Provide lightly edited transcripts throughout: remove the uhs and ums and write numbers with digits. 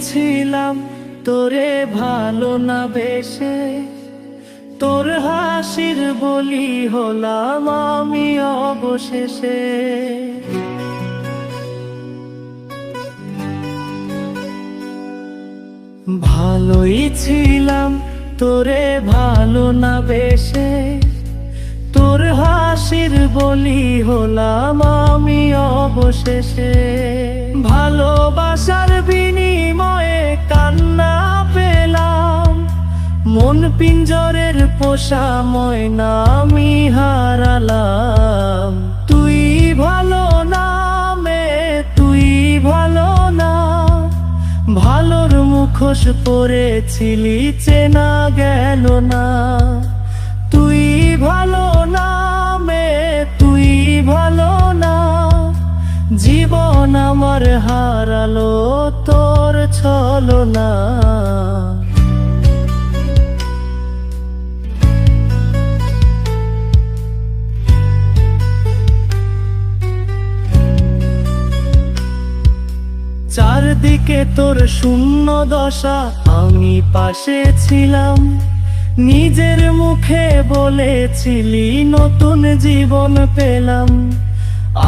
ছিলাম তোরে ভালো না বেশে, তোর হাসির বলি হলাম আমি অবশেষে। ভালোই ছিলাম তোরে ভালো না বেশে, তোর হাসির বলি হলাম আমি অবশেষে। ভালোবাসার বিনিময়ে কান্না পেলাম, মন পিঞ্জরের পোষা ময়না আমি হারালাম। তুই ভালো না তুই ভালো না, ভালোর মুখোশ পরেছিলি চেনা গেল না। তুই ভালো না তুই ভালো না, জীবন আমার হারালো তোর ছলনা। চারদিকে তোর শূন্য দশা, আমি পাশে ছিলাম, নিজের মুখে বলেছিলি নতুন জীবন পেলাম।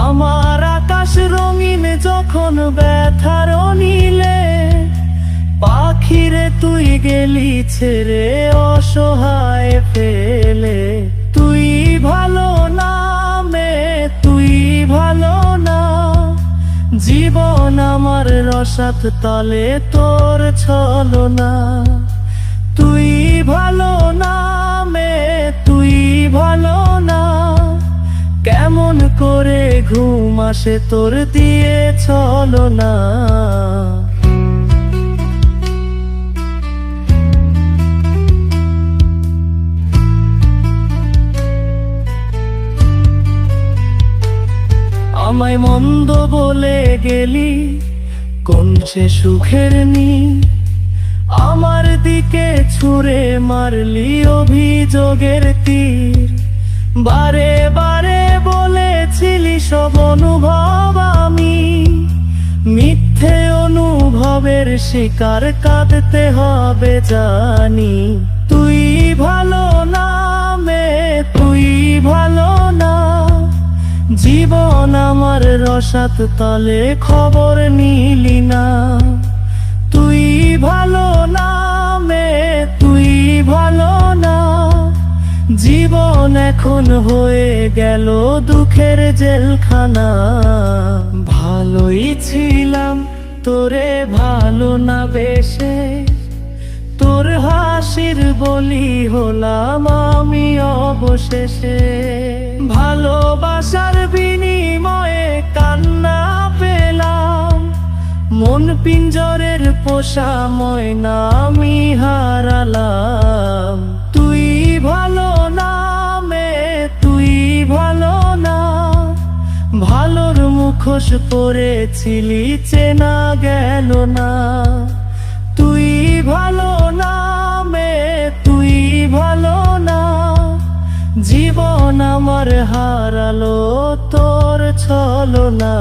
আমার আকাশ রঙিন যখন ব্যথার নীলে, পাখিরে তুই গেলি ছেড়ে অসহায় ফেলে। তুই ভালো না তুই ভালো না, জীবন আমার রসাত তলে তোর ছলনা। তুই ভালো না তুই ভালো না, কেমন করে ঘুম আসে তোর দিয়ে ছলনা। আমায় মন্দ বলে গেলি কোন সে সুখের নি, আমার দিকে ছুঁড়ে মারলি অভিযোগের তীর। বারে বারে বলেছিলি সব অনুভব আমি, মিথ্যে অনুভবের শিকার কাঁদতে হবে জানি। তুই ভালো না তুই ভালো না, জীবন আমার রসাত তলে খবর নিলি না। তুই ভালো না তুই ভালো না, জীবন এখন হয়ে গেল দুঃখের জেলখানা। ভালোই ছিলাম তোরে ভালো না বেশে, তোর হাসির বলি হলাম আমি অবশেষে। ভালোবাসার বিনিময়ে কান্না পেলাম, মন পিঞ্জরের পোষা ময়না আমি হারালাম। তুই ভালো না তুই ভালো না, ভালোর মুখোশ পরেছিলি চেনা গেল না। তুই ভালো না তুই ভালো না, জীবন আমার হারালো তোর ছলনা।